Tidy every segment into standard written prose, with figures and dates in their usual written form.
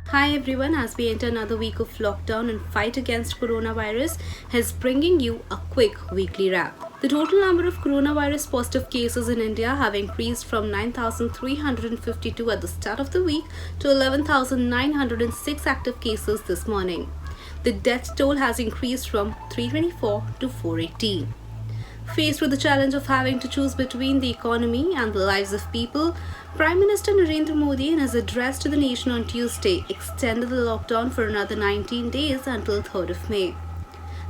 Hi everyone, as we enter another week of lockdown and fight against coronavirus, is bringing you a quick weekly wrap. The total number of coronavirus positive cases in India have increased from 9,352 at the start of the week to 11,906 active cases this morning. The death toll has increased from 324 to 418. Faced with the challenge of having to choose between the economy and the lives of people, Prime Minister Narendra Modi, in his address to the nation on Tuesday, extended the lockdown for another 19 days until 3rd of May.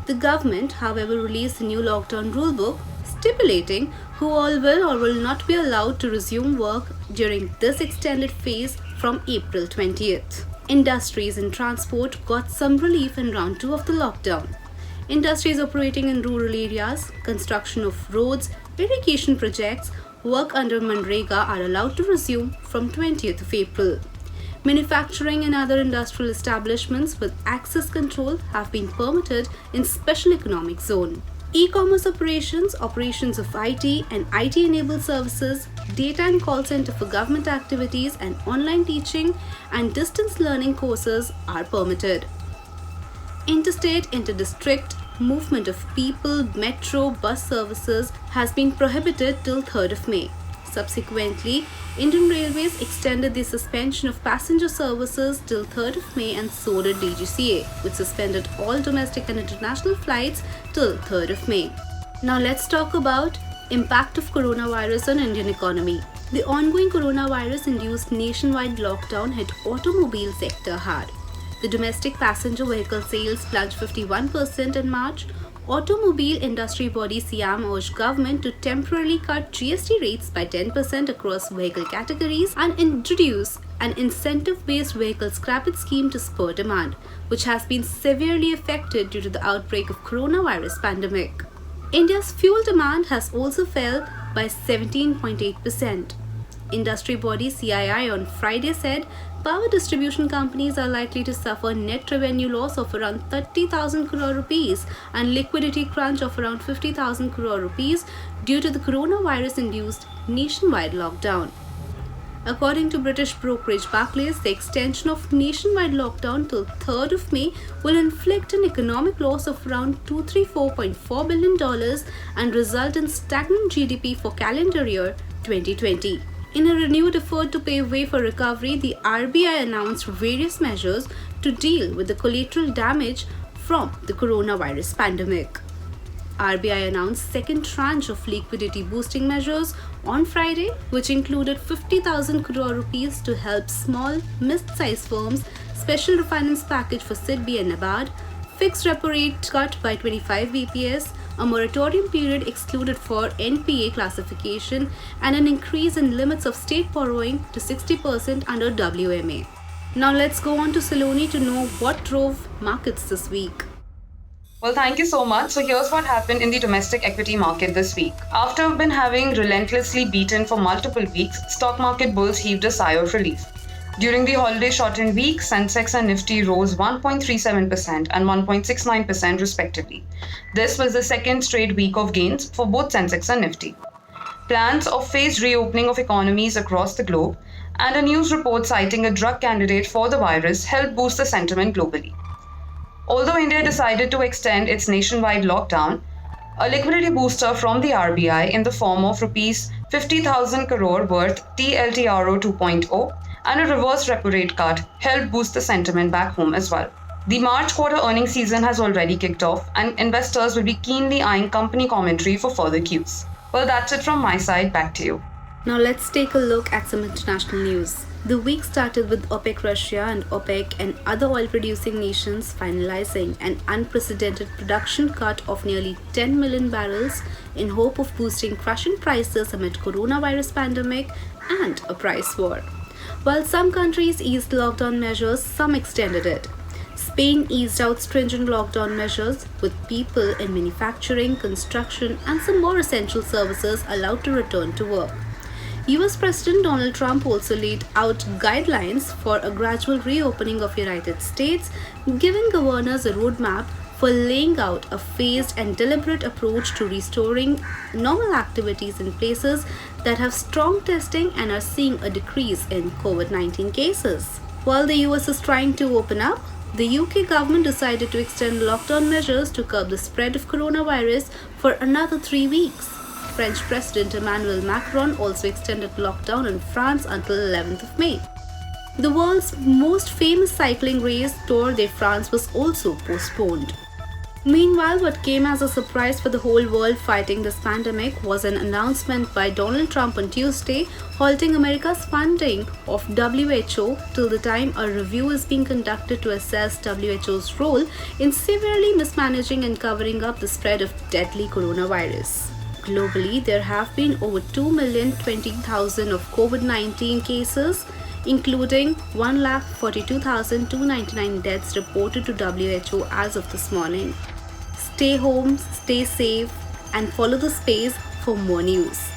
The government, however, released a new lockdown rulebook stipulating who all will or will not be allowed to resume work during this extended phase from April 20th. Industries and transport got some relief in round 2 of the lockdown. Industries operating in rural areas, construction of roads, irrigation projects, work under Manrega are allowed to resume from 20th of April. Manufacturing and other industrial establishments with access control have been permitted in special economic zone. E-commerce operations, operations of IT and IT-enabled services, data and call center for government activities and online teaching and distance learning courses are permitted. Interstate, inter-district movement of people, metro, bus services has been prohibited till 3rd of May. Subsequently, Indian Railways extended the suspension of passenger services till 3rd of May and so did DGCA, which suspended all domestic and international flights till 3rd of May. Now let's talk about impact of coronavirus on Indian economy. The ongoing coronavirus-induced nationwide lockdown hit automobile sector hard. The domestic passenger vehicle sales plunged 51% in March. Automobile industry body SIAM urged government to temporarily cut GST rates by 10% across vehicle categories and introduce an incentive-based vehicle scrappage scheme to spur demand, which has been severely affected due to the outbreak of coronavirus pandemic. India's fuel demand has also fell by 17.8%. Industry body CII on Friday said power distribution companies are likely to suffer net revenue loss of around 30,000 crore rupees and liquidity crunch of around 50,000 crore rupees due to the coronavirus-induced nationwide lockdown. According to British brokerage Barclays, the extension of nationwide lockdown till 3rd of May will inflict an economic loss of around $234.4 billion and result in stagnant GDP for calendar year 2020. In a renewed effort to pave way for recovery, the RBI announced various measures to deal with the collateral damage from the coronavirus pandemic. RBI announced second tranche of liquidity boosting measures on Friday, which included 50,000 crore rupees to help small, mid-sized firms, special refinance package for SIDBI and NABARD, fixed repo rate cut by 25 bps, a moratorium period excluded for NPA classification, and an increase in limits of state borrowing to 60% under WMA. Now let's go on to Saloni to know what drove markets this week. Well, thank you so much. So here's what happened in the domestic equity market this week. After been having relentlessly beaten for multiple weeks, stock market bulls heaved a sigh of relief. During the holiday-shortened week, Sensex and Nifty rose 1.37% and 1.69% respectively. This was the second straight week of gains for both Sensex and Nifty. Plans of phased reopening of economies across the globe and a news report citing a drug candidate for the virus helped boost the sentiment globally. Although India decided to extend its nationwide lockdown, a liquidity booster from the RBI in the form of Rs 50,000 crore worth TLTRO 2.0 and a reverse repo rate cut helped boost the sentiment back home as well. The March quarter earnings season has already kicked off and investors will be keenly eyeing company commentary for further cues. Well, that's it from my side. Back to you. Now let's take a look at some international news. The week started with OPEC Russia and OPEC and other oil-producing nations finalizing an unprecedented production cut of nearly 10 million barrels in hope of boosting crushing prices amid coronavirus pandemic and a price war. While some countries eased lockdown measures, some extended it. Spain eased out stringent lockdown measures, with people in manufacturing, construction, and some more essential services allowed to return to work. US President Donald Trump also laid out guidelines for a gradual reopening of United States, giving governors a roadmap for laying out a phased and deliberate approach to restoring normal activities in places that have strong testing and are seeing a decrease in COVID-19 cases. While the US is trying to open up, the UK government decided to extend lockdown measures to curb the spread of coronavirus for another 3 weeks. French President Emmanuel Macron also extended lockdown in France until 11th of May. The world's most famous cycling race, Tour de France, was also postponed. Meanwhile, what came as a surprise for the whole world fighting this pandemic was an announcement by Donald Trump on Tuesday halting America's funding of WHO till the time a review is being conducted to assess WHO's role in severely mismanaging and covering up the spread of deadly coronavirus. Globally, there have been over 2,020,000 of COVID-19 cases, including 1,42,299 deaths reported to WHO as of this morning. Stay home, stay safe, and follow the space for more news.